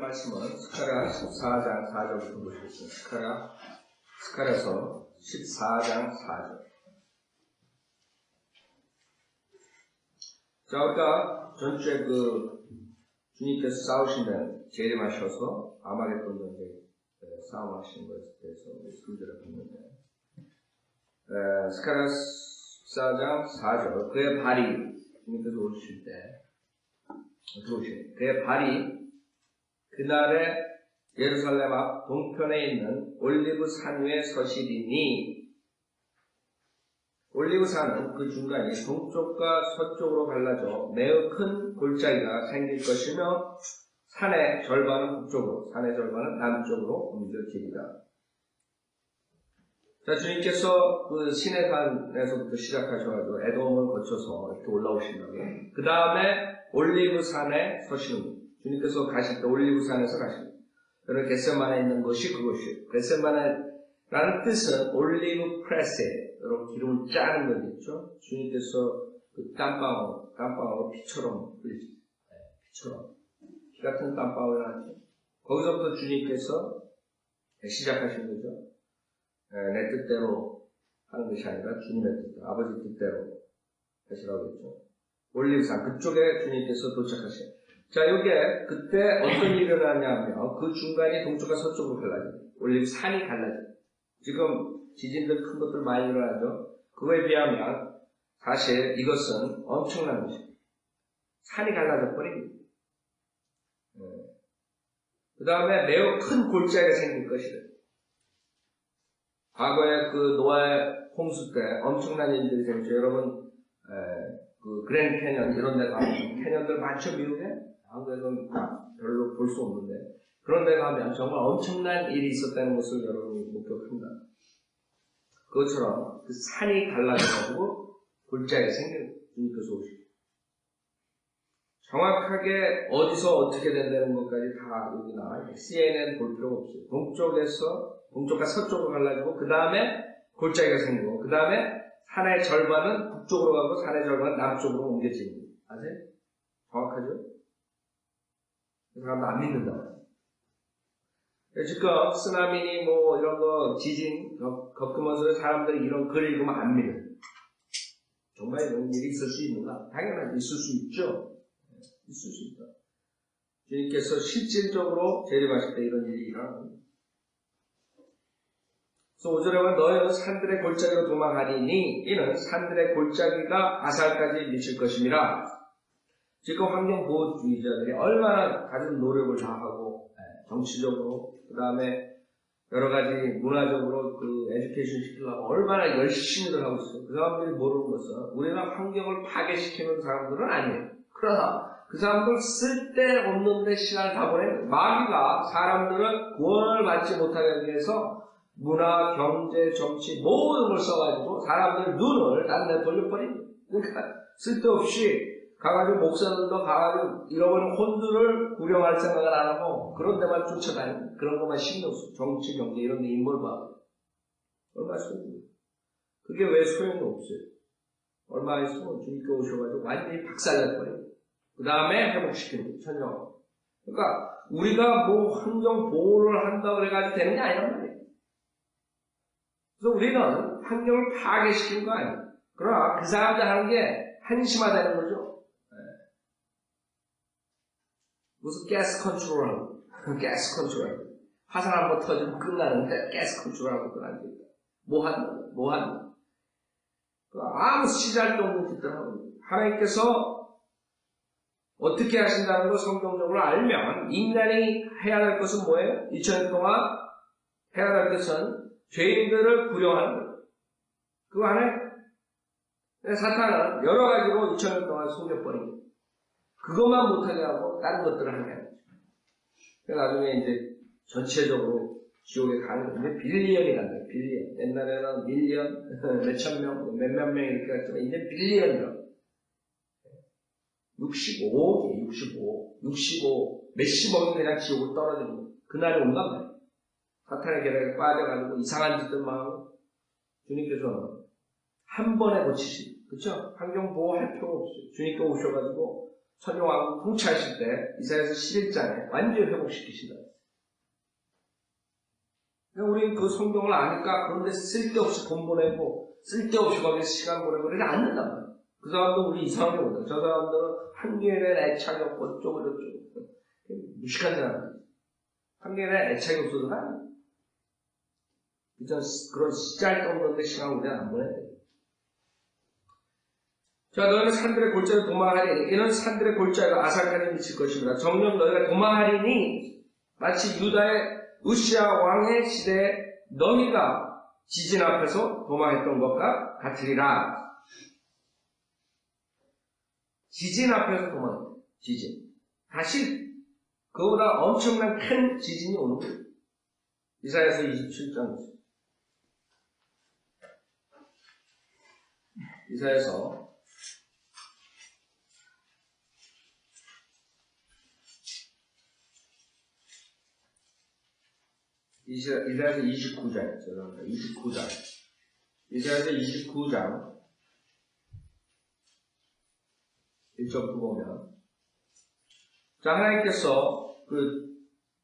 말씀은 스가랴 14장 4절부터 보시겠습니다. 스가랴서 14장 4절. 자, 아까 전주에 주님께서 싸우신다는 재림하셔서 아마겟돈 전쟁 싸움하시는 것에 대해서 설교를 했는데, 스가랴 14장 4절. 그의 발이, 주님께서 오실 때, 그의 발이 그날에 예루살렘 앞 동편에 있는 올리브 산 위에 서시리니, 올리브 산은 그 중간이 동쪽과 서쪽으로 갈라져 매우 큰 골짜기가 생길 것이며 산의 절반은 북쪽으로, 산의 절반은 남쪽으로 옮겨지리라. 자, 주님께서 그 시내산에서부터 시작하셔가지고 에돔을 거쳐서 이렇게 올라오신다고. 그 다음에 올리브 산에 서시는 분. 주님께서 가실 때 올리브 산에서 가십니다. 여러분, 겟세마네에 있는 것이 그것이에요. 겟세마네라는 뜻은 올리브 프레스에 여러분 기름을 짜는 거겠죠. 주님께서 그 땀방울 피처럼 흘리죠. 피처럼. 피 같은 땀방울을 하죠. 거기서부터 주님께서 시작하신 거죠. 내 뜻대로 하는 것이 아니라 주님의 뜻대로, 아버지 뜻대로 하시라고 했죠. 올리브산, 그쪽에 주님께서 도착하셔요. 자, 요게 그때 어떤 일이 일어나냐면 그 중간이 동쪽과 서쪽으로 갈라져요. 올리브산이 갈라져요. 지금 지진들 큰 것들 많이 일어나죠. 그거에 비하면 사실 이것은 엄청난 것입니다. 산이 갈라져 버립니다. 그 다음에 매우 큰 골짜기가 생길 것이래요. 과거에 그 노아의 홍수 때 엄청난 일들이 생겼죠. 여러분, 그 그랜드 캐년 이런 데 가면 캐년들 많죠, 미국에? 한국에서는 별로 볼 수 없는데 그런 데 가면 정말 엄청난 일이 있었다는 것을 여러분이 목격합니다. 그것처럼 그 산이 갈라져가지고 골짜기가 생겨요. 주님께서 오시고 정확하게 어디서 어떻게 된다는 것까지 다 여기 나와요. CNN 볼 필요가 없어요. 동쪽과 서쪽으로 갈라지고 그 다음에 골짜기가 생기고 그 다음에 산의 절반은 북쪽으로 가고 산의 절반은 남쪽으로 옮겨지는 거예요. 아세요? 정확하죠? 그 사람도 안 믿는다. 지금 쓰나미니 뭐 이런 거 지진 겪으면서 사람들이 이런 글을 읽으면 안 믿어요. 정말 이런 일이 있을 수 있는가? 당연하지. 있을 수 있죠. 있을 수 있다. 주님께서 실질적으로 재림하실 때 이런 일이 일어납니다. 그래서 5절에 보면 너희는 산들의 골짜기로 도망하리니 이는 산들의 골짜기가 아살까지 미칠 것임이라. 지금 환경보호주의자들이 얼마나 가진 노력을 다하고 정치적으로 그 다음에 여러 가지 문화적으로 그 에듀케이션 시키려고 얼마나 열심히들 하고 있어요. 그 사람들이 모르는 것은 우리는 환경을 파괴시키는 사람들은 아니에요. 그러나 그 사람들 쓸데없는 데 시간을 다 보내는 마귀가 사람들을 구원을 받지 못하게 하기 위해서 문화, 경제, 정치 모든 걸 써가지고 사람들 눈을 다른 데 돌려버립니다. 그러니까 쓸데없이 가가지고 목사들도 가가지고 잃어버린 혼들을 구경할 생각을 안 하고 그런 데만 쫓아다니는 그런 것만 신경 써. 정치, 경제 이런 데 인벌봐. 얼마 소용이 그게 왜 소용이 없어요? 얼마 있으면 주님께 오셔가지고 완전히 박살내버려요. 그 다음에 회복시키는 거예요. 천정. 그러니까 우리가 뭐 환경 보호를 한다고 그래가지고 되는 게 아니란 말이에요. 그래서 우리는 환경을 파괴시키는 거 아니에요. 그러나 그 사람들 하는 게 한심하다는 거죠. 무슨 가스 컨트롤하고, 가스 컨트롤하고. 화산 한번 터지면 끝나는데, 가스 컨트롤하고 끝나는 거니까. 뭐 한다. 아무 시잘도 없는 짓들 하고. 하나님께서 어떻게 하신다는 걸 성경적으로 알면, 인간이 해야 할 것은 뭐예요? 2000년 동안 해야 할 것은 죄인들을 구령하는 거예요. 그 안에 사탄은 여러 가지로 2000년 동안 속여버린 거예요. 그것만 못하게 하고 다른 것들을 하게 하는 거죠. 그래서 나중에 이제 전체적으로 지옥에 가는 건데 빌리언이 간다. 빌리언. 옛날에는 밀리언, 몇천 명, 몇몇 명 이렇게 갔지만 이제 빌리언이라고. 65 몇십억이 그냥 지옥을 떨어지는 거예요. 그날이 온단 말이에요. 사탄의 계략에 빠져가지고 이상한 짓들만 하고 주님께서는 한 번에 고치시. 그렇죠? 환경 보호할 필요가 없어요. 주님께 오셔가지고 천여왕국 통치하실 때 이사야서 11장에 완전히 회복시키신다. 그러니까 우리는 그 성경을 아니까 그런데 쓸데없이 돈 보내고 쓸데없이 거기서 시간 보내고 그러지 않는단 말이에요. 그 사람도 우리 이상하게 본다. 저 사람들은 한계에 대한 애착이 없고 어쩌고 저쩌고 무식한 사람들. 한계에 대한 애착이 없어서가 아니에요. 그런 시잘데없는데 시간 우리는 안 보내야 돼요. 자, 너희는 산들의 골짜기로 도망하리니 이는 산들의 골짜기가 아살까지 미칠 것입니다. 정녕 너희가 도망하리니 마치 유다의 우시아 왕의 시대에 너희가 지진 앞에서 도망했던 것과 같으리라. 지진 앞에서 도망했다. 지진. 다시 그보다 엄청난 큰 지진이 오는 거예요. 이사야서 27장. 이사야서 29장이에요. 죄송합니다. 29장. 이사야서 29장 1절부터 보면 자, 하나님께서 그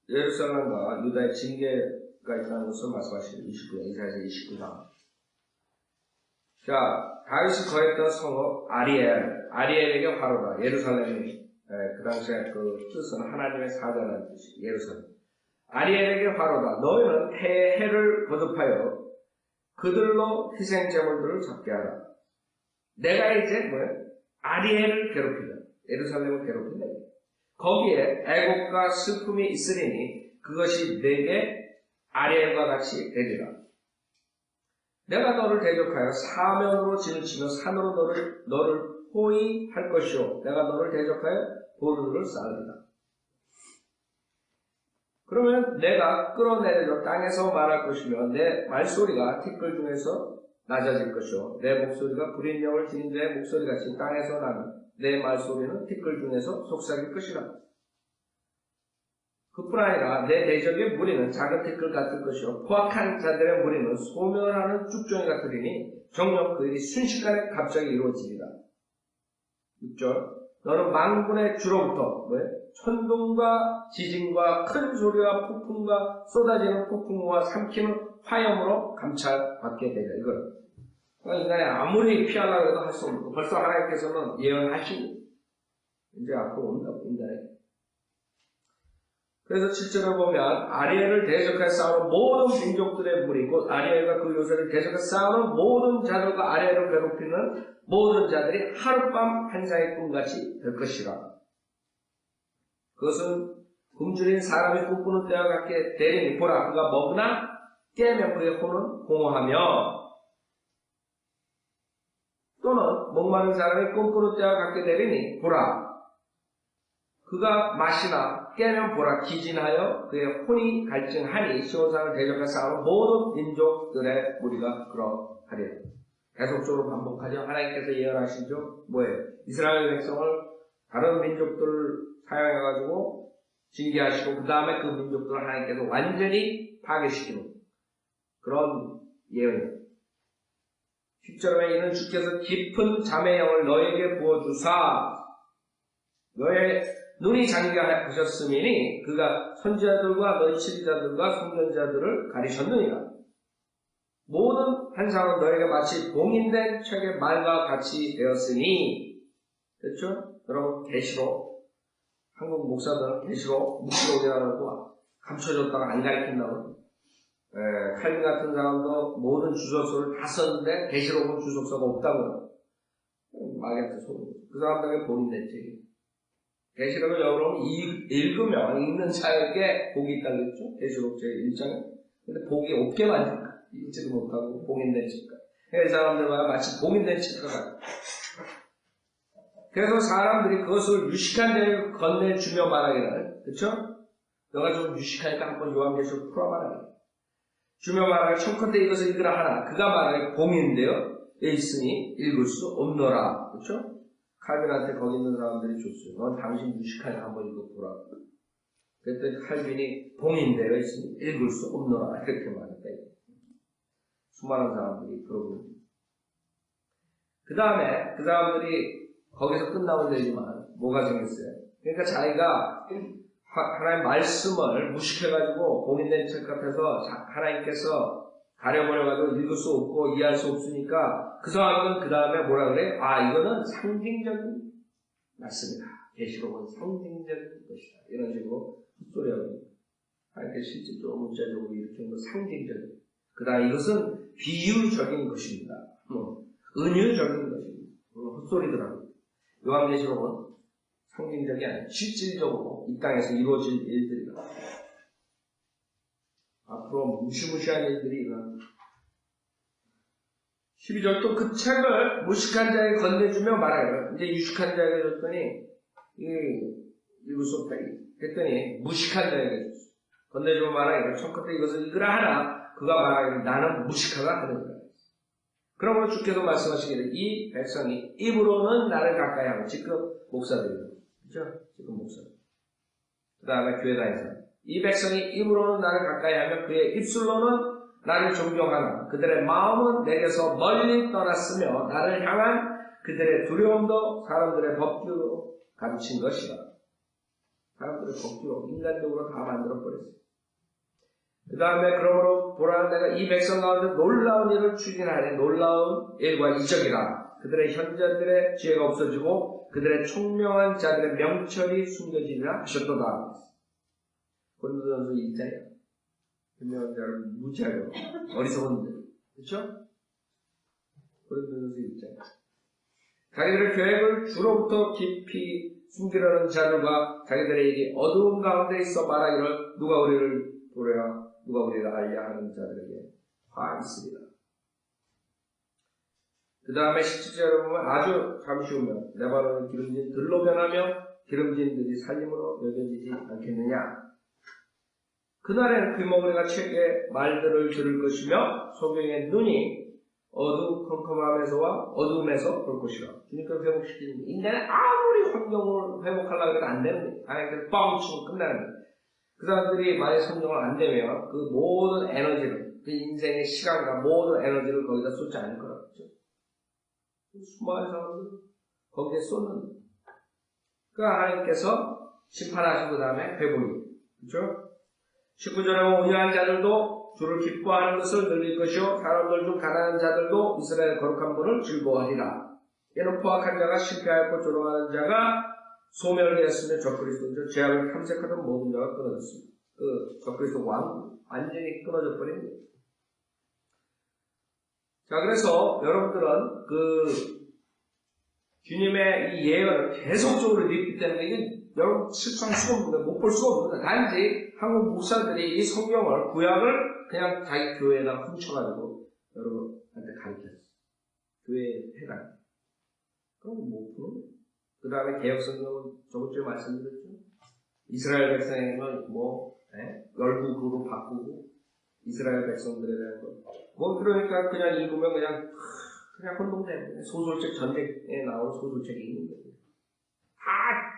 예루살렘과 유다의 징계가 있다는 것을 말씀하시는 29장, 이사야서 29장. 자, 다윗이 거했던 성읍 아리엘에게 화로다. 예루살렘이 그 당시에 그 뜻은 하나님의 사자라는 뜻이 예루살렘. 아리엘에게 화로다. 너희는 해를 거듭하여 그들로 희생제물들을 잡게 하라. 내가 이제 아리엘을 괴롭히다. 예루살렘을 괴롭힌다. 거기에 애곡과 슬픔이 있으리니 그것이 내게 아리엘과 같이 되리라. 내가 너를 대적하여 사면으로 진을 치며 산으로 너를 포위할 것이요. 내가 너를 대적하여 돌들을 쌓으리라. 그러면 내가 끌어내려 땅에서 말할 것이며 내 말소리가 티끌 중에서 낮아질 것이요. 내 목소리가 불인령을 지닌 자의 목소리같이 땅에서 나는 내 말소리는 티끌 중에서 속삭일 것이라. 그뿐 아니라 내 대적의 무리는 작은 티끌 같을 것이요. 포악한 자들의 무리는 소멸하는 쭉종이 같으리니 정녕 그 일이 순식간에 갑자기 이루어지리라. 6절 너는 망군의 주로부터 천둥과 지진과 큰 소리와 폭풍과 쏟아지는 폭풍과 삼키는 화염으로 감찰받게 되리라. 이걸 인간이 아무리 피하려고 해도 할 수 없는 거. 벌써 하나님께서는 예언하시고 이제 앞으로 온다고 인간에게. 그래서 7절에 보면 아리엘을 대적해 싸우는 모든 민족들의 무리 곧 아리엘과 그 요새를 대적해 싸우는 모든 자들과 아리엘을 괴롭히는 모든 자들이 하룻밤 환상의 꿈같이 될 것이라. 그것은 굶주린 사람이 꿈꾸는 때와 같게 되리니 보라 그가 먹으나 깨면 그의 혼은 공허하며 또는 목마른 사람이 꿈꾸는 때와 같게 되리니 보라 그가 마시나 깨면 보라 기진하여 그의 혼이 갈증하니 시온산을 대적해 싸우는 모든 민족들의 무리가 그러하리라. 계속적으로 반복하죠. 하나님께서 예언하시죠. 뭐예요? 이스라엘 백성을 다른 민족들을 사용해가지고 징계하시고 그 다음에 그 민족들을 하나님께서 완전히 파괴시키는 그런 예언이에요. 10절에 이는 주께서 깊은 잠의 영을 너에게 부어주사 너의 눈이 장기하셨음이니 그가 선지자들과 너희 치리자들과 선견자들을 가리셨느니라. 모든 환상은 너에게 마치 봉인된 책의 말과 같이 되었으니 그렇죠? 여러분 계시록 한국 목사들은 계시록 묵시록이라고 감춰줬다가 안 가르친다고 칼빈 같은 사람도 모든 주석서를 다 썼는데 계시록은 주석서가 없다고요. 마게트 소리. 그 사람들에게 봉인된 책이에요. 계시록을 여러분 읽으면 읽는 자에게 복이 있다고 했죠? 계시록 제1장에. 근데 복이 없게 만든다. 읽지도 못하고 봉인된 책과. 이 사람들과 마치 봉인된 책과 같아요. 그래서 사람들이 그것을 유식한 자에게 건네주며 말하기를, 그쵸? 너가 좀 유식하니까 한번 요한계시록 풀어봐라. 주며 말하기를 청컨대 이것을 읽으라 하나 그가 말하기를 봉인되어 있으니 읽을 수 없노라. 그쵸? 칼빈한테 거기 있는 사람들이 줬어요. 넌 당신 유식하니까 한번 읽어보라. 그랬더니 칼빈이 봉인되어 있으니 읽을 수 없노라. 이렇게 말했다. 수많은 사람들이 그러고 그 다음에 그 사람들이 거기서 끝나면 되지만 뭐가 생겼어요? 그러니까 자기가 하나님의 말씀을 무식해가지고 봉인된 책 같아서 하나님께서 가려버려가지고 읽을 수 없고 이해할 수 없으니까 그 사람은 그 다음에 뭐라 그래? 이거는 상징적인 말씀이다. 계시록은 상징적인 것이다. 이런 식으로 헛소리하고 하나님께 실질적으로 문자적으로 일으키는 건 상징적인. 그 다음에 이것은 비유적인 것입니다. 은유적인 것입니다. 헛소리더라고요. 요한계시록은 상징적이 아니라 실질적으로 이 땅에서 이루어질 일들이다. 앞으로 무시무시한 일들이 일어납니다. 12절 또 그 책을 무식한 자에게 건네주며 말하기를. 이제 유식한 자에게 줬더니 읽을 수 없다. 그랬더니 무식한 자에게 줬어. 건네주며 말하기를. 첫 끝에 이것을 읽으라 하나 그가 말하기를 나는 무식하가 하는구나. 그러므로 주께서 말씀하시기를 이 백성이 입으로는 나를 가까이 하고 지금 목사들이다. 그렇죠? 지금 목사들. 그 다음에 교회 다니는 이 백성이 입으로는 나를 가까이 하며 그의 입술로는 나를 존경하나 그들의 마음은 내게서 멀리 떠났으며 나를 향한 그들의 두려움도 사람들의 법규로 가르친 것이라. 사람들의 법규로 인간적으로 다 만들어버렸어요. 그 다음에 그러므로 보라 내가 이 백성 가운데 놀라운 일을 추진하니 놀라운 일과 이적이라. 그들의 현자들의 지혜가 없어지고 그들의 총명한 자들의 명철이 숨겨지리라 하셨도다. 고린도전서 1장이야. 현명한 자를 무지하려 어리석은 들. 그렇죠? 고린도전서 1장. 자기들의 계획을 주로부터 깊이 숨기려는 자들과 자기들의 어두운 가운데 있어 말하기를 누가 우리를 보려야 누가 우리를 알려 하는 자들에게 화 있으리라. 그 다음에 17절에 보면 아주 잠시 후면 레바논은 기름진 들로 변하며 기름진 들이 살림으로 여겨지지 않겠느냐. 그날에는 귀머거리가 책의 말들을 들을 것이며 소경의 눈이 어두컴컴함에서와 어두움에서 볼 것이라. 주님께서 회복시키는 인간은 아무리 환경을 회복하려고 해도 안 되는 거예요. 하나님께서 뻥 치고 끝나는 거예요. 그 사람들이 만약 성경을 안 되면 그 모든 에너지를, 그 인생의 시간과 모든 에너지를 거기다 쏟지 않을 거라고 그랬죠. 수많은 사람들 거기에 쏟는. 그러니까 하나님께서 심판하신 그 다음에 회복이. 그렇죠? 19절에 보면 온유한 자들도 주를 기뻐하는 것을 늘릴 것이요 사람들 중 가난한 자들도 이스라엘 거룩한 분을 즐거워하리라. 이는 포악한 자가 실패하였고 조롱하는 자가 소멸되었으며 적그리스도죠. 죄악을 탐색하던 모든 자가 끊어졌습니다. 그 적그리스도 왕 완전히 끊어져 버린 거예요. 자, 그래서 여러분들은 그 주님의 이 예언을 계속적으로 읽기 때문에 이게 여러분 실수할 수가 없는 거예요. 못 볼 수가 없는 거예요. 단지 한국 목사들이 이 성경을 구약을 그냥 자기 교회에다 훔쳐가지고 여러분한테 가르쳤어요. 교회에 해가. 그럼 못 푸는 거예요. 그 다음에 개혁성경은 저번 주에 말씀드렸죠. 이스라엘 백성에게는 열국으로 바꾸고 이스라엘 백성들에 대한 거. 그러니까 그냥 읽으면 그냥 혼동되는 소설책 전쟁에 나오는 소설책이 있는 거예요. 다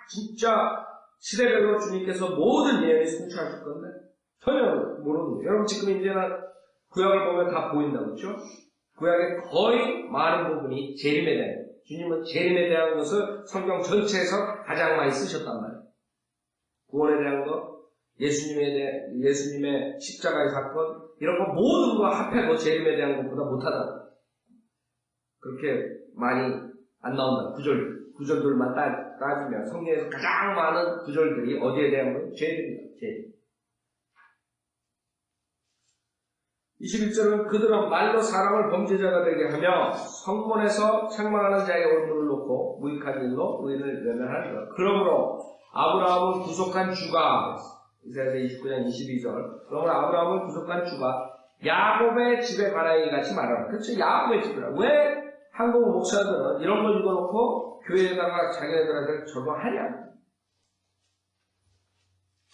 진짜 시대별로 주님께서 모든 예언이 성취하실 건데 전혀 모르는 거예요. 여러분 지금 이제는 구약을 보면 다 보인다고 그렇죠? 구약의 거의 많은 부분이 재림에 대한 주님은 재림에 대한 것을 성경 전체에서 가장 많이 쓰셨단 말이에요. 구원에 대한 것, 예수님의 십자가의 사건, 이런 거 모든 거 합해도 재림에 대한 것보다 못하다. 그렇게 많이 안 나온다. 구절들만 따지면 성경에서 가장 많은 구절들이 어디에 대한 거예요? 재림입니다. 재림. 21절은 그들은 말로 사람을 범죄자가 되게 하며 성문에서 책망하는 자의 얼굴을 놓고 무익한 일로 의인을 외면하리라. 그러므로 아브라함을 구속한 주가 이사야서 29장 22절 그러므로 아브라함을 구속한 주가 야곱의 집에 관하여 같이 말하라. 그렇죠? 야곱의 집이라. 왜 한국 목사들은 이런 걸 읽어놓고 교회에다가 자기네들한테 적용하냐?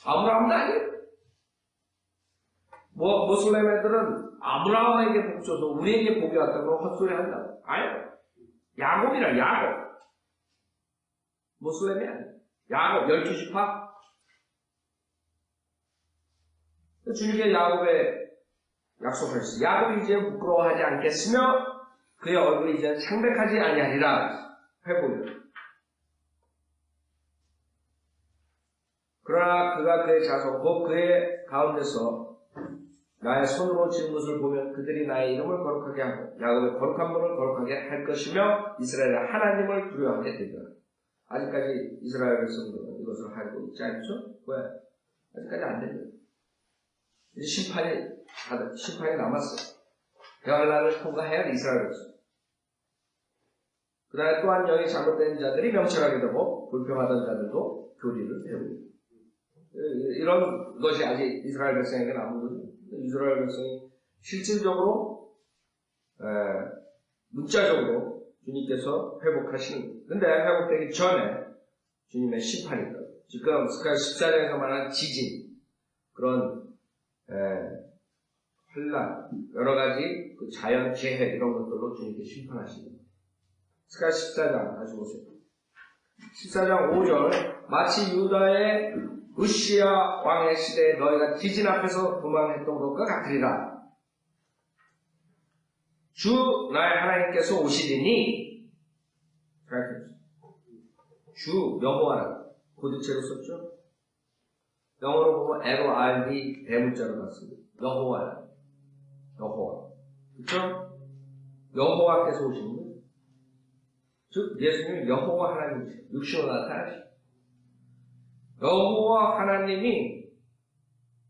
아브라함도 아니에요. 모슬렘 애들은 아브라함에게 복 줘서 우리에게 복이 왔다고 헛소리 한다고. 아니요. 야곱이라, 야곱. 모슬렘이 아니에요. 야곱, 12지파. 주님께 야곱에 약속하셨어요. 야곱이 이제 부끄러워하지 않겠으며 그의 얼굴이 이제 창백하지 아니하리라. 회복이요. 그러나 그가 그의 자손 곧 그의 가운데서 나의 손으로 지은 것을 보면 그들이 나의 이름을 거룩하게 하고 야곱의 거룩한 분을 거룩하게 할 것이며 이스라엘의 하나님을 두려워하게 되리라. 아직까지 이스라엘 백성들은 이것을 알고 있지 않죠? 왜? 아직까지 안 됩니다. 이제 심판이 남았어요. 대환란을 통과해야 이스라엘 백성. 그 다음에 또한 영이 잘못된 자들이 명철하게 되고 불평하던 자들도 교리를 배우고 이런 것이 아직 이스라엘 백성에게 남은 거죠. 이스라엘 백성이 실질적으로 문자적으로 주님께서 회복하시는 근데 회복되기 전에 주님의 심판이 있다. 지금 스가랴 14장에서 말하는 지진 그런 혼란 여러 가지 그 자연 재해 이런 것들로 주님께 심판하십니다. 스가랴 14장 다시 보세요. 14장 5절 마치 유다의 으시야 왕의 시대에 너희가 지진 앞에서 도망했던 것과 같으리라. 주 나의 하나님께서 오시리니 주 여호와라 고대체로 썼죠. 영어로 보면 LORD 대문자로 났습니다. 여호와라 여호와 그렇죠? 여호와께서 오시는 거예요. 즉 예수님은 여호와 하나님이시죠. 육신으로 나타나시죠. 여호와 하나님이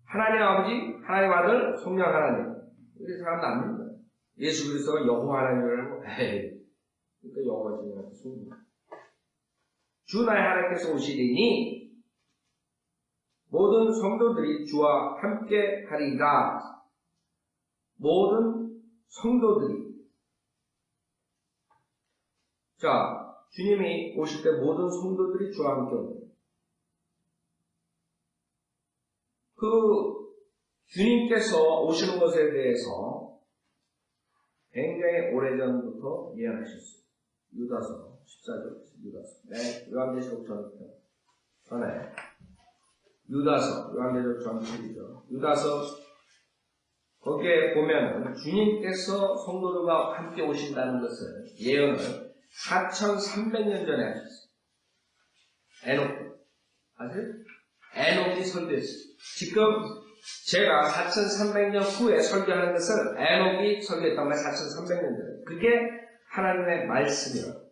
하나님 아버지, 하나님 아들, 성령 하나님 이렇게 사람도 안 됩니다. 예수 그리스도가 여호와 하나님이라고 에이 그러니까 여호와 주님한테 속는 주 나의 하나님께서 오시리니 모든 성도들이 주와 함께 하리라. 모든 성도들이 자 주님이 오실 때 모든 성도들이 주와 함께 옵니다. 그 주님께서 오시는 것에 대해서 굉장히 오래전부터 예언하셨어요. 유다서 14절 유다서 네, 요한계시록 전에 유다서 요한계시록 전편이죠. 유다서 거기에 보면 주님께서 성도들과 함께 오신다는 것을 예언을 4300년 전에 하셨어요. 에녹 아세요? 에녹이 설교했어요. 지금 제가 4300년 후에 설교하는 것을 에녹이 설교했단 말이에요. 4300년 전에. 그게 하나님의 말씀이라고.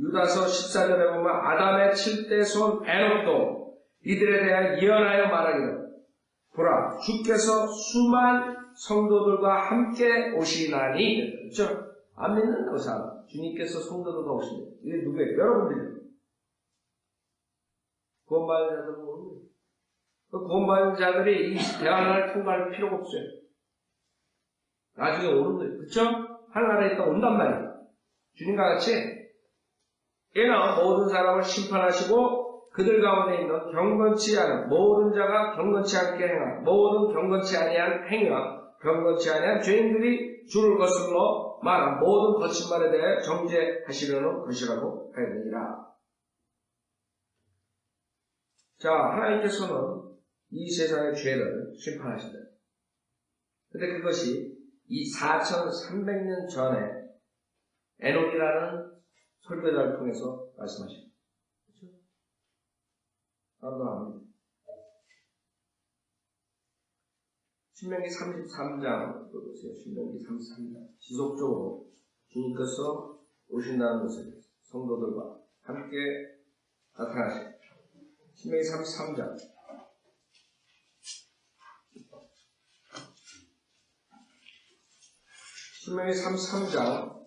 유다서 14절에 보면 아담의 7대 손 에녹도 이들에 대하여 예언하여 말하기를 보라 주께서 수만 성도들과 함께 오시나니 그렇죠? 안 믿는 그 사람 주님께서 성도들과 오시는 이게 누구예요? 여러분들이에요. 구원받은 자들은 모르고 그 구원받은 자들이 이 대환란을 통과할 필요가 없어요. 나중에 오는 거예요. 그렇죠? 하늘나라에 있다 온단 말이에요. 주님과 같이 얘는 모든 사람을 심판하시고 그들 가운데 있는 경건치 않은 모든 자가 경건치 않게 행한 모든 경건치 아니한 행위와 경건치 아니한 죄인들이 주를 거슬러 말한 모든 거짓말에 대해 정죄하시려는 것이라고 하였느니라. 자, 하나님께서는 이 세상의 죄를 심판하신다. 근데 그것이 이 4300년 전에 에녹이라는 설교자를 통해서 말씀하십니다. 그렇죠? 아무도 압니다. 신명기 33장 보세요. 신명기 33장 지속적으로 주님께서 오신다는 것을 성도들과 함께 나타나십니다. 신명기 33장 신명기 33장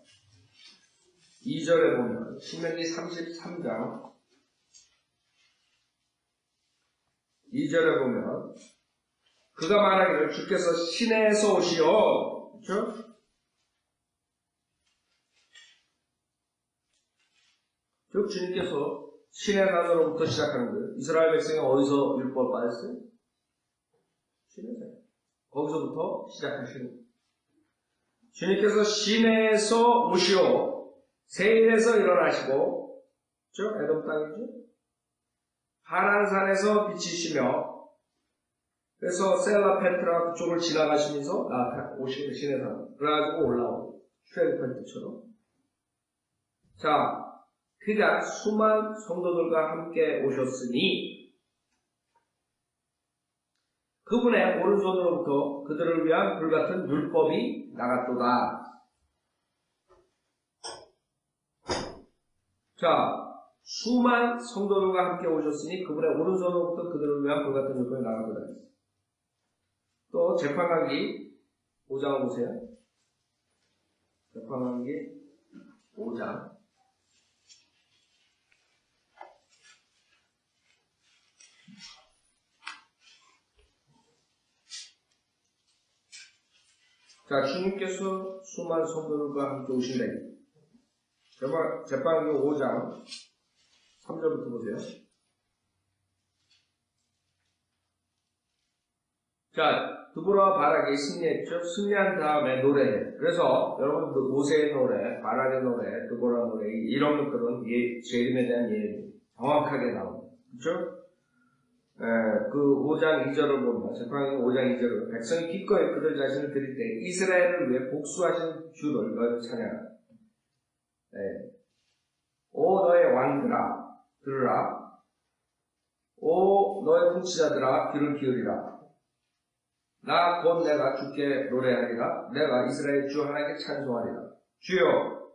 2절에 보면 신명기 33장 2절에 보면 그가 말하기를 주께서 시내에서 오시오. 그렇죠? 즉 주님께서 시내산으로부터 시작하는 거예요. 이스라엘 백성이 어디서 율법을 받았어요? 시내산. 거기서부터 시작하시는 거예요. 주님께서 시내에서 오시오. 세일에서 일어나시고, 그렇죠? 에돔 땅이죠? 하란산에서 비치시며, 그래서 셀라페트라 그쪽을 지나가시면서 오시는 시내산. 그래가지고 올라오고, 슈엘펜트처럼. 자, 그가 수많은 성도들과 함께 오셨으니 그분의 오른손으로부터 그들을 위한 불같은 율법이 나갔도다. 자, 수많은 성도들과 함께 오셨으니 그분의 오른손으로부터 그들을 위한 불같은 율법이 나갔도다. 또 재판관기 5장을 보세요. 재판관기 5장. 자, 주님께서 수많은 성도들과 함께 오신다. 재판기 5장 3절부터 보세요. 자, 드보라와 바락이 승리했죠. 승리한 다음에 노래해. 그래서 여러분 모세의 노래, 바락의 노래, 드보라 노래 이런 것들은 재림에 대한 예언이 정확하게 나옵니다. 그렇죠? 그 5장 2절을 보면 재판기 5장 2절을 백성이 기꺼이 그들 자신을 드릴 때 이스라엘을 위해 복수하신 주를 너희를 찬양하라. 오 너의 왕들아 들으라. 오 너의 통치자들아 귀를 기울이라. 나 곧 내가 주께 노래하리라. 내가 이스라엘 주 하나님께 찬송하리라. 주여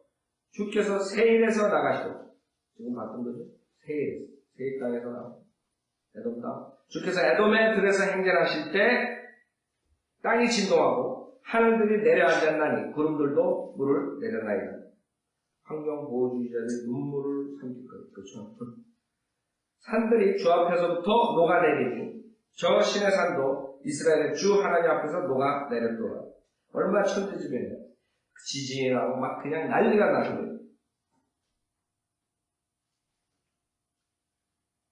주께서 세일에서 나가시고 지금 봤던 거죠? 세일 땅에서 나오고 에돔 땅. 주께서 에돔의 들에서 행진하실 때 땅이 진동하고 하늘들이 내려앉았나니 구름들도 물을 내려나이다. 환경보호주의자들이 눈물을 삼킬 것. 그렇죠? 산들이 주 앞에서부터 녹아내리니 저 신의 산도 이스라엘의 주 하나님 앞에서 녹아내렸더라. 얼마 천재지변이야. 지진이 나고 막 그냥 난리가 나는 거예요.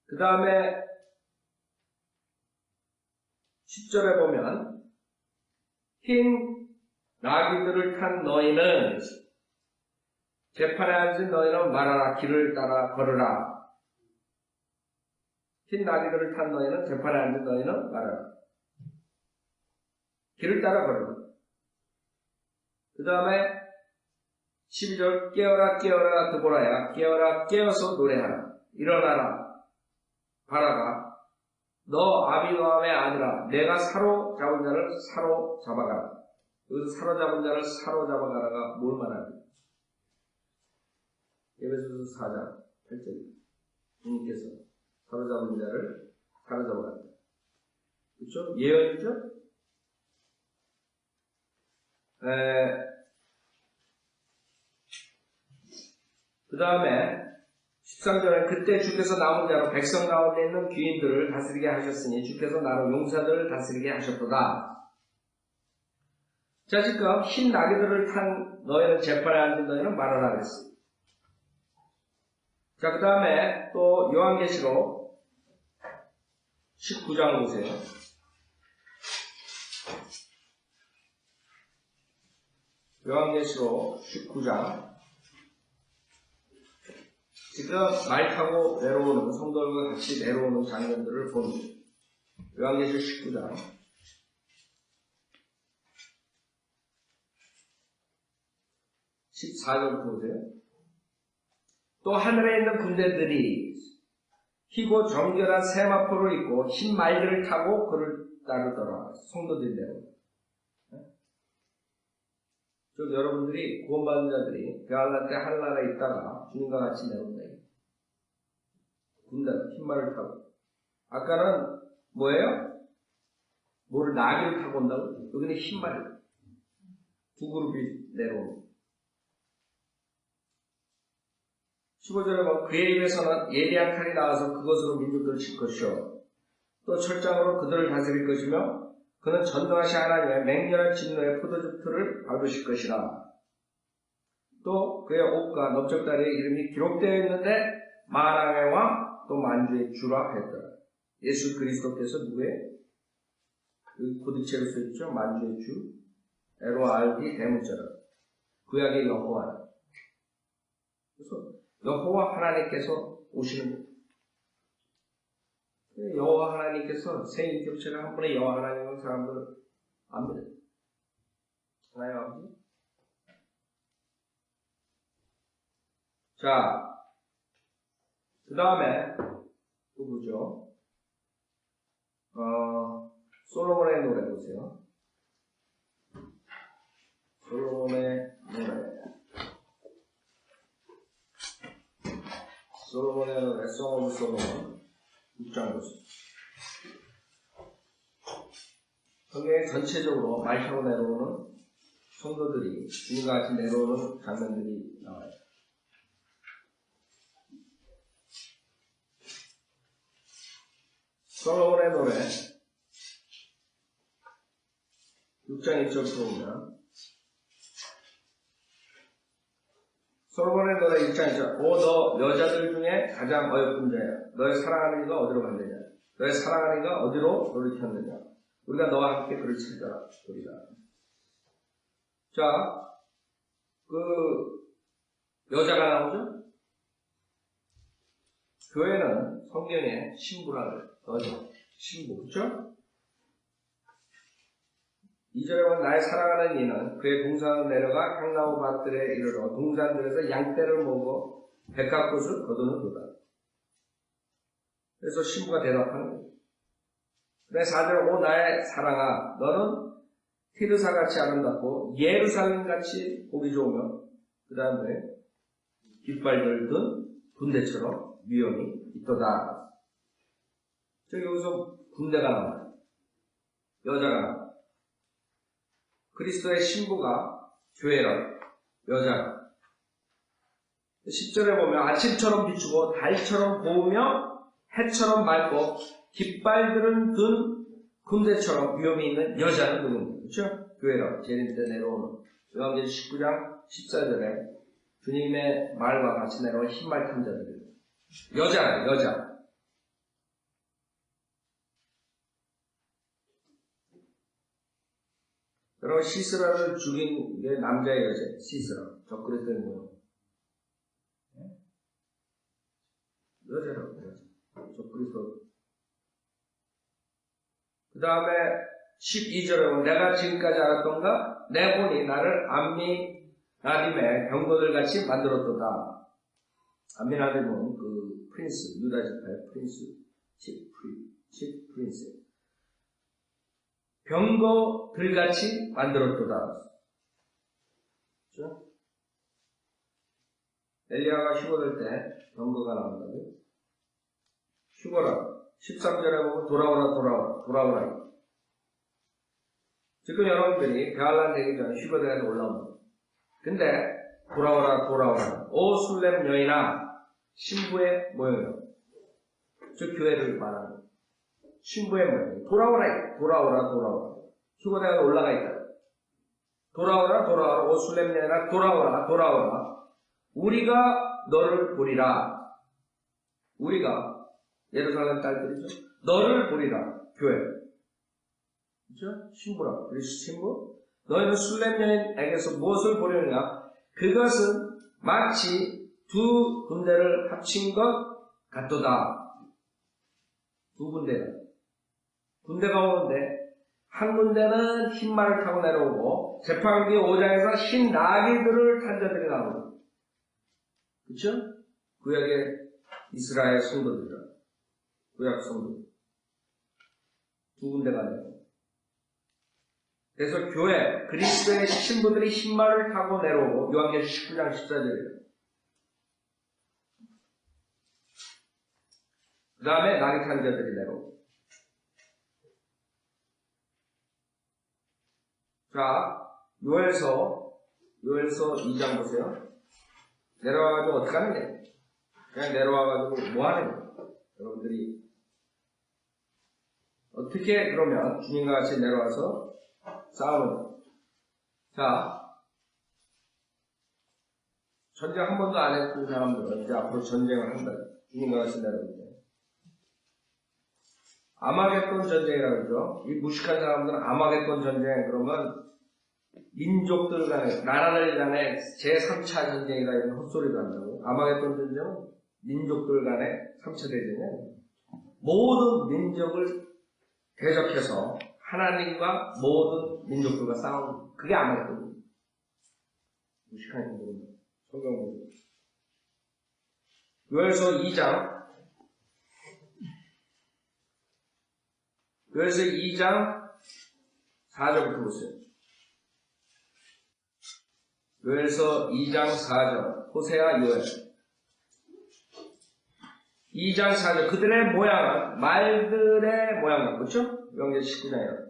그 다음에 10절에 보면 흰 나귀들을 탄 너희는 재판에 앉은 너희는 말하라. 길을 따라 걸으라. 흰 나귀들을 탄 너희는 재판에 앉은 너희는 말하라. 길을 따라 걸으라. 그 다음에 12절 깨어라 깨어라 드보라야 깨어라 깨어서 노래하라. 일어나라 바라가 너 아비노함의 아들아 내가 사로잡은 자를 사로잡아가라. 여기서 사로잡은 자를 사로잡아가라가 뭘 말합니까? 에베소서 4장 8절 주님께서 사로잡은 자를 사로잡아가라. 그렇죠? 예언이죠? 그 다음에 13절에 그때 주께서 남은 자로 백성 가운데 있는 귀인들을 다스리게 하셨으니 주께서 나로 용사들을 다스리게 하셨도다. 자, 지금 흰 나귀들을 탄 너희는 재판에 앉은 너희는 말하라 그랬어요. 자, 그 다음에 또 요한계시록 19장 보세요. 요한계시록 19장. 지금 말 타고 내려오는 성도들과 같이 내려오는 장면들을 봅니다. 요한계시록 19장 14절부터 보세요. 또 하늘에 있는 군대들이 희고 정결한 세마포를 입고 흰 말들을 타고 그를 따르더라. 성도들이 내려옵니다. 즉 여러분들이 구원받은 자들이 베알라 때 하늘나라에 있다가 주님과 같이 내려온다. 군대 흰말을 타고. 아까는 뭐예요? 뭐를 나귀를 타고 온다고? 여기는 흰말. 두 그룹이 내려옵니다. 15절에 보면 그의 입에서는 예리한 칼이 나와서 그것으로 민족들을 칠 것이요 또 철장으로 그들을 다스릴 것이며 그는 전능하신 하나님의 맹렬한 진노의 포도즙 틀을 밟으실 것이라. 또 그의 옷과 넓적다리의 이름이 기록되어 있는데 만왕의 왕 또 만주의 주라 했더라. 예수 그리스도께서 누구의? 여기 고딕체로 써있죠. 만주의 주 에로알디 대문자라. 구약의 여호와라. 그래서 여호와 하나님께서 오시는 거예요. 여호와 하나님께서 세 인격체가 한 분의 여호와 하나님을 사람들 압니다. 하나님 아버지. 자, 그 다음에 또 보죠. 솔로몬의 노래 보세요. 솔로몬의 노래. 솔로몬의 노래, Song of Solomon 6장 보세요. 성경에 전체적으로 말 타고 내려오는 성도들이 주님과 같이 내려오는 장면들이 나와요. 솔로몬의 노래 6장 1절부터 보면 솔로몬의 노래 6장 1절 오 너 여자들 중에 가장 어여쁜 자야 너의 사랑하는 이가 어디로 갔느냐 너의 사랑하는 이가 어디로 돌이켰느냐 우리가 너와 함께 그를 찾아라 소리다. 자, 여자가 나오죠? 교회는 성경에 신부라고 그러죠. 신부, 그쵸? 2절에 보면 나의 사랑하는 이는 그의 동산으로 내려가 향나무 밭들에 이르러 동산들에서 양떼를 먹어 백합꽃을 거두는도다. 그래서 신부가 대답하는 거예요. 그래 4절 오 나의 사랑아 너는 티르사같이 아름답고 예루살렘같이 보기 좋으며 그 다음에 깃발들 든 군대처럼 위엄이 있도다. 여기서 군대가 나와요. 여자가 나와요. 그리스도의 신부가 교회라 여자가 10절에 보면 아침처럼 비추고 달처럼 고우며 해처럼 맑고 깃발들은 든 군대처럼 위엄이 있는 여자는 누굽니까? 그렇죠? 교회라 재림 때 내려오는 요한계시록 19장 14절에 주님의 말과 같이 내려온 흰말 탐자들이에요. 여자. 여러분 시스라를 죽인 게 남자의 여자 시스라 적그리스도의 모형 여자라고 여자 적그리스도. 그 다음에 12절에 보면 내가 지금까지 알았던가 내 본이 나를 암미나딤의 병거들 같이 만들었도다. 암미나딤은 그 프린스 유다 지파의 프린스 칩 프린스 병거들 같이 만들었도다. 그렇죠? 엘리야가 휴거될 때 병거가 나온다고요? 휴거라 13절에 보면 돌아오라. 지금 여러분들이 베알란 되기 전에 휴거대에서 올라옵니다. 근데 돌아오라. 오 술렘 여인아 신부의 모형이요. 저 교회를 말하는 신부의 모형. 돌아오라. 휴거대에 올라가 있다. 돌아오라. 오 술렘 여인아 돌아오라. 우리가 너를 보리라. 우리가 예루살렘 딸들이죠. 너를 보리라. 교회. 그렇죠? 신부라. 그리스도 신부. 너희는 술렘 여인에게서 무엇을 보려느냐? 그것은 마치 두 군대를 합친 것 같도다. 두 군대가 오는데 한 군대는 흰 말을 타고 내려오고 재판기 5장에서 흰 나귀들을 탄 자들이 나오고 그렇죠? 구약의 이스라엘 성도들이라. 구약 성도. 두 군데가 아니고. 그래서 교회, 그리스도의 신부들이 흰말을 타고 내려오고, 요한계시록 19장 14절이에요. 그 다음에 나귀 탄 자들이 내려오고. 자, 요엘서 2장 보세요. 내려와가지고 어떻게 하는 거예요? 그냥 내려와가지고 뭐 하는 거예요? 여러분들이 어떻게 그러면 주님과 같이 내려와서 싸우는 거예요? 자, 전쟁 한 번도 안 했던 사람들은 이제 앞으로 전쟁을 한다. 주님과 같이 내려오는데 아마겟돈 전쟁이라고 그러죠. 이 무식한 사람들은 아마겟돈 전쟁 그러면 민족들 간에, 나라들 간에 제3차 전쟁이다 이런 헛소리도 한다고. 아마겟돈 전쟁은 민족들 간에 3차 대전이에요. 모든 민족을 대적해서 하나님과 모든 민족들과 싸우는 그게 아마겟돈이에요. 무식한 인물은 성경 보고. 요엘서 2장 요엘서 2장 4절부터 보세요. 요엘서 2장 4절, 호세아 요엘. 2장 4절, 그들의 모양은 말들의 모양 같죠? 명절 19장이요.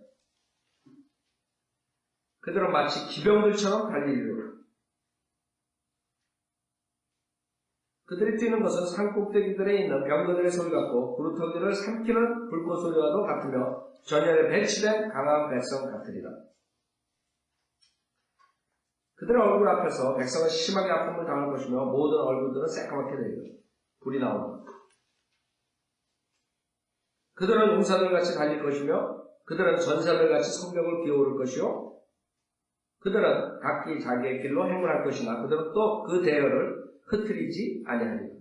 그들은 마치 기병들처럼 달리리로라. 그들이 뛰는 것은 산꼭대기들에 있는 병거들의 소리 같고 구루터기를 삼키는 불꽃 소리와도 같으며 전열에 배치된 강한 백성 같으리라. 그들의 얼굴 앞에서 백성은 심하게 아픔을 당할 것이며 모든 얼굴들은 새까맣게 되리라. 불이 나온다. 그들은 용사들같이 달릴 것이며 그들은 전사들같이 성벽을 기어오를 것이요 그들은 각기 자기의 길로 행군할 것이나 그들은 또 그 대열을 흩트리지 아니하리라.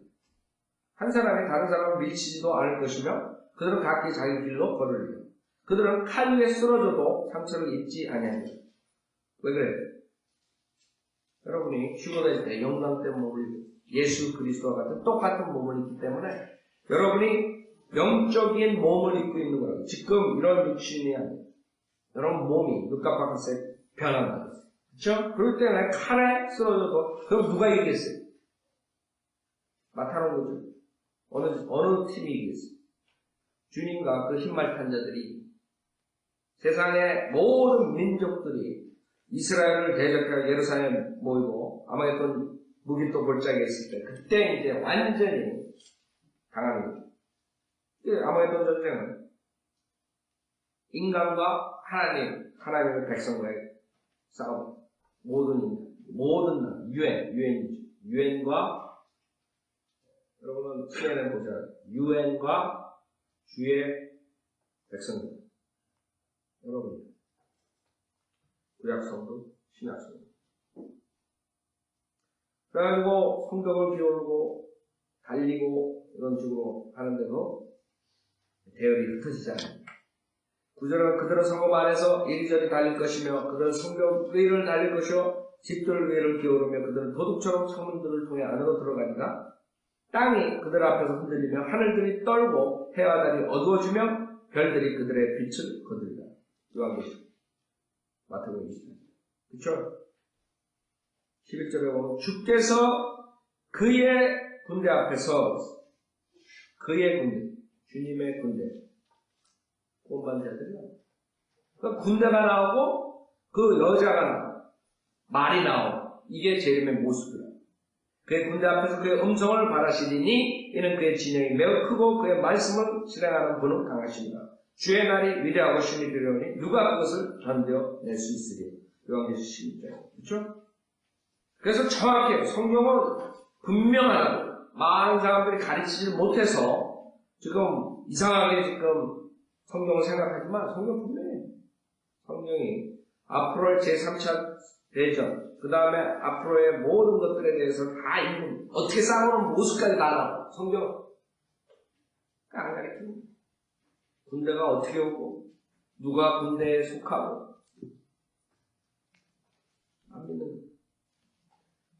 한 사람이 다른 사람을 밀치지도 않을 것이며 그들은 각기 자기 길로 걸으리라. 그들은 칼 위에 쓰러져도 상처를 입지 아니하리라. 왜 그래요? 여러분이 휴거될 때 영광된 몸을 예수 그리스도와 같은 똑같은 몸을 입기 때문에 여러분이 영적인 몸을 입고 있는 거라고. 지금 이런 육신이 아니에요. 여러분 몸이 눈깜빡하세 변한다. 그렇죠? 그럴 때 칼에 쓰러져도 그럼 누가 이기겠어요? 나타난 거죠. 어느 팀이 이기겠어요? 주님과 그 흰말 탄 자들이 세상의 모든 민족들이 이스라엘을 대적하여 예루살렘에 모이고 아마겟돈 무기또 골짜기에 있을 때 그때 이제 완전히 당하는 거죠. 아마겟돈 전쟁은 인간과 하나님의 백성과의 싸움. 모든 유엔이죠. 유엔과 여러분은 CNN 보잖아요. 유엔과 주의 백성들. 여러분 구약성도 신약성도. 그래가지고 성벽을 기울고 달리고 이런 식으로 하는데도 대열이 흩어지지 않아요. 9절은 그들은 성읍 안에서 이리저리 달릴 것이며 그들은 성벽 위를 달릴 것이요 집들 위를 기울으며 그들은 도둑처럼 창문들을 통해 안으로 들어가니까 땅이 그들 앞에서 흔들리며 하늘들이 떨고 해와 달이 어두워지며 별들이 그들의 빛을 거두리라. 요한계시록 마태복음 20장. 그렇죠? 11절에 보면 주께서 그의 군대 앞에서 그의 군대, 주님의 군대 본받는 자들이 나와요. 그 군대가 나오고 그 여자가 나와요. 말이 나오고 이게 재림의 모습이에요. 그의 군대 앞에서 그의 음성을 바라시리니 이는 그의 진영이 매우 크고 그의 말씀을 실행하는 분은 강하십니다. 주의 날이 위대하고 신이 되려니 누가 그것을 견뎌낼 수 있으리. 요한계시록 16장. 그렇죠? 그래서 정확히 성경은 분명하다고 많은 사람들이 가르치지 못해서 지금 이상하게 지금 성경을 생각하지만 성경 분명해요. 성경이 앞으로의 제3차 대전, 그 다음에 앞으로의 모든 것들에 대해서 다 읽고 어떻게 싸우는 모습까지 다 나와요. 성경 안 가르칩니다. 군대가 어떻게 오고 누가 군대에 속하고 안 믿는 거예요.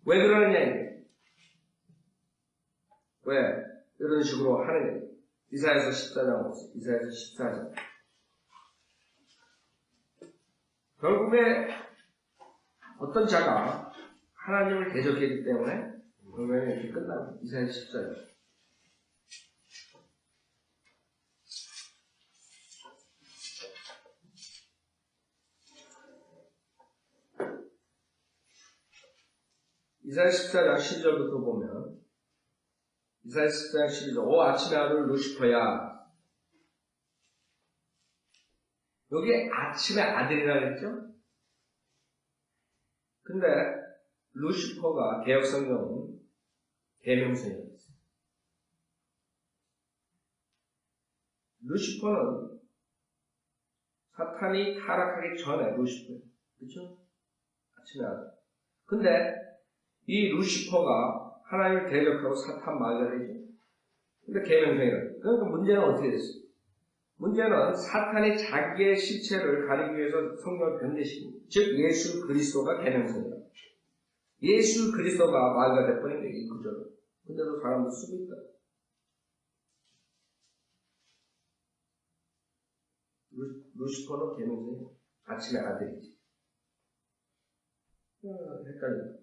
왜 그러느냐 이게. 왜 이런 식으로 하느냐. 이사야서 14장 보세요. 이사야서 14장. 결국에 어떤 자가 하나님을 대적했기 때문에 결국에는 이렇게 끝나요. 이사야서 14장. 이사야 14장 12절부터 보면 이사야 14장 12절 오 아침의 아들 루시퍼야. 여기 아침의 아들이라고 했죠? 근데 루시퍼가 개혁성경은 대명사였어요. 루시퍼는 사탄이 타락하기 전에 루시퍼예요. 그렇죠? 아침의 아들. 근데 이 루시퍼가 하나님을 대적하고 사탄 마귀가 되죠. 근데 계명성이라고. 그러니까 문제는 어떻게 됐어요? 문제는 사탄이 자기의 실체를 가리기 위해서 성경을 변대시킵니다. 즉 예수 그리스도가 계명성이다. 예수 그리스도가 마귀가 돼버린 게 이 구절은. 근데도 사람들 쓰고 있다. 루시퍼는 계명성이 아침의 아들이지. 헷갈려.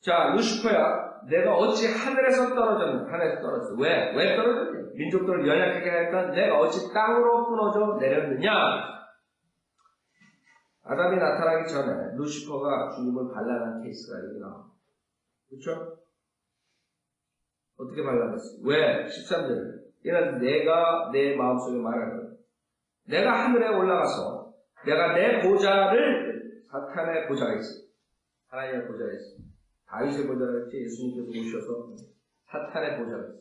자, 루시퍼야, 내가 어찌 하늘에서 떨어졌나? 하늘에서 떨어졌어. 왜 떨어졌냐? 민족들을 연약하게 했던 내가 어찌 땅으로 끊어져 내렸느냐? 아담이 나타나기 전에 루시퍼가 주님을 반란한 케이스가 여기 나와. 그렇죠? 어떻게 반란했어? 왜? 13절. 이는 내가 내 마음속에 말하는 내가 하늘에 올라가서 내가 내 보좌를 사탄의 보좌가 있어. 하나님의 보좌가 있어. 다윗의 보좌가 있지. 예수님께서 오셔서 사탄의 보좌가 있어.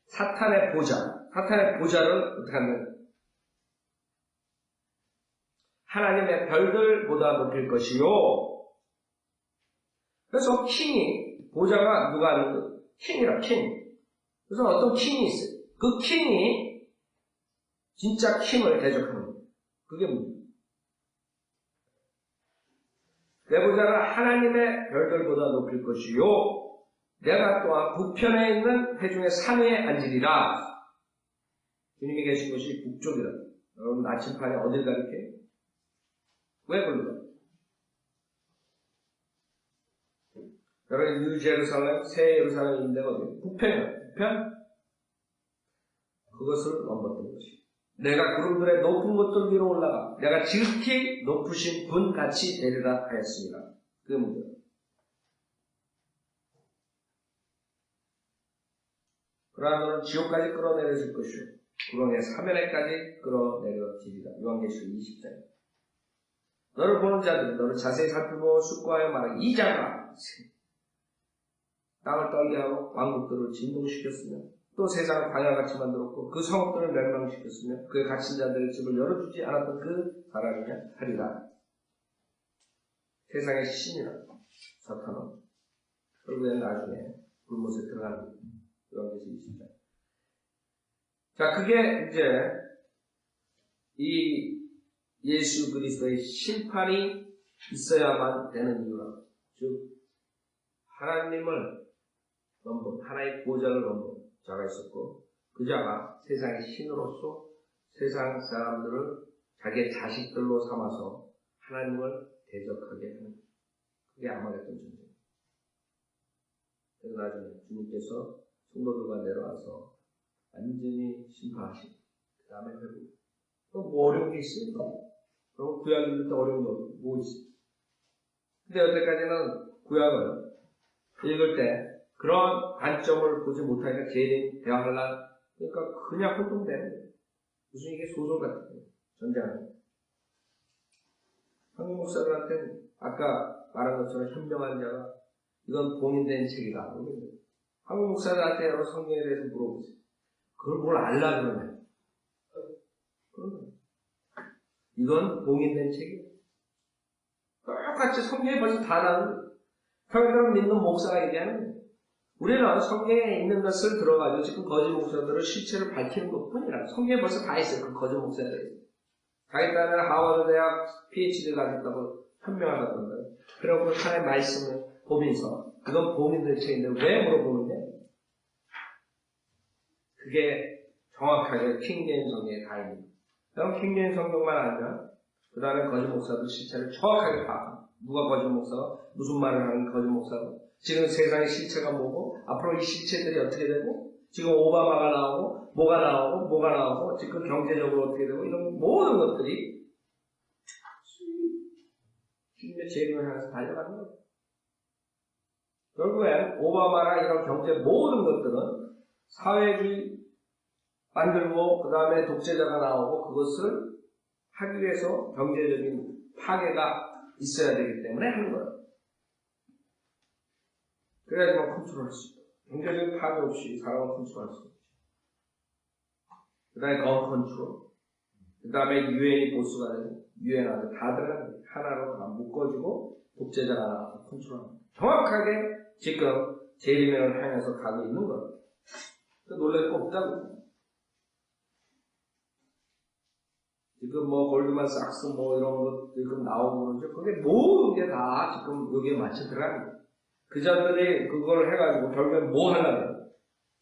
사탄의 보좌. 사탄의 보좌를 어떻게 하면 하나님의 별들보다 높일 것이요. 그래서 킹이 보좌가 누가 하는 거? 킹이라 킹. 그래서 어떤 킹이 있어요. 그 킹이 진짜 킹을 대적하는 거예요. 그게 문제예요. 내 보좌를 하나님의 별들보다 높일 것이요. 내가 또한 북편에 있는 회중의 산위에 앉으리라. 주님이 계신 곳이 북쪽이라. 여러분 나침판이 어딜 가리켜요? 왜 불러요? 여러분 뉴제루살렘, 새 예루살렘 있는 데가 어디예요? 북편이에요. 북편? 그것을 넘었던 것이. 내가 구름들의 높은 곳들 위로 올라가 내가 지극히 높으신 분같이 되리라 하였습니다. 그게 문제예요. 그러나 너는 지옥까지 끌어내려질 것이요 구렁의 사면에까지 끌어내려지리라. 요한계시록 20장. 너를 보는 자들이 너를 자세히 살펴보고 숙고하여 말하기 이 자가 땅을 떨게 하고 왕국들을 진동시켰으며 또 세상을 광야같이 만들었고 그 성읍들을 멸망시켰으며 그의 갇힌 자들의 집을 열어주지 않았던 그 사람이냐 하리라. 세상의 신이라 사탄은 결국엔 나중에 불못에 들어가는 그런 것이 있습니다. 자, 그게 이제 이 예수 그리스도의 심판이 있어야만 되는 이유라. 즉 하나님을 넘본 하나의 보좌를 넘본 자가 있었고 그 자가 세상의 신으로서 세상 사람들을 자기의 자식들로 삼아서 하나님을 대적하게 하는 그게 아마겟돈 전쟁입니다. 그래서 나중에 주님께서 성도들과 내려와서 완전히 심판하시고 그 다음에 회복. 그럼 뭐 어려운 게 있습니까? 그럼 구약 읽을 때 어려운 거 뭐 있어요? 근데 여태까지는 구약을 읽을 때 그런 관점을 보지 못하니까 재림, 대화할란 그러니까 그냥 혼동되는 거예요. 무슨 이게 소설 같은 거예요. 전쟁하는 거예요. 한국 목사들한테는 아까 말한 것처럼 현명한 자가 이건 봉인된 책이다. 한국 목사들한테 여러 성경에 대해서 물어보세요. 그걸 뭘 알라 그러냐? 그러면 이건 봉인된 책이에요. 똑같이 성경에 벌써 다 나오는데 평일날 믿는 목사가 얘기하는 거예요. 우리는 성경에 있는 것을 들어가지고 지금 거짓 목사들은 실체를 밝히는 것뿐이라 성경에 벌써 다 있어요. 그 거짓 목사들이. 자기 딸은 하버드 대학 PhD를 가졌다고 현명하다던데 그러고 하나님의 말씀을 보면서 그건 봉인된 책인데 왜 물어보느냐? 그게 정확하게 킹제임 성경에 다 있는 거예요. 여러분 킹제임 성경만 알면 그 다음에 거짓 목사들 실체를 정확하게 파악합니다. 누가 거짓 목사가 무슨 말을 하는 거짓 목사가 지금 세상의 실체가 뭐고 앞으로 이 실체들이 어떻게 되고 지금 오바마가 나오고 뭐가 나오고 지금 경제적으로 어떻게 되고 이런 모든 것들이 주님의 재림을 향해서 달려가는 거예요. 결국엔 오바마나 이런 경제 모든 것들은 사회주의 만들고 그 다음에 독재자가 나오고 그것을 하기 위해서 경제적인 파괴가 있어야 되기 때문에 하는 거예요. 그래야지만 컨트롤할 수 있다. 경제적인 파괴 없이 사람을 컨트롤할 수 없죠. 그 다음에 건 컨트롤. 그 다음에 유엔이 보스가 되고 유엔 안에 다 들어가는 하나로 다 묶어지고 독재자가 나와서 컨트롤합니다. 정확하게 지금 재림을 향해서 가고 있는 거예요. 놀랄 거 없다고. 지금 뭐 골드만삭스 뭐 이런 것 지금 나오고 그러죠. 그게 모든 게 다 지금 여기에 맞춰 들어가는 거예요. 그자들이 그걸 해가지고 결국엔 뭐 하려면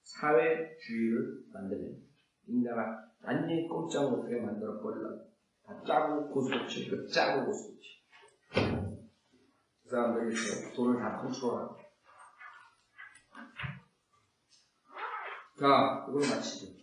사회주의를 만들어야 돼요. 인자가 완전히 꼼짝 못하게 만들어버리려고. 다 짜고 고스톱치고 짜고 고스톱치고. 그 사람들이 돈을 다 컨트롤하고. 자, 이걸 마치죠.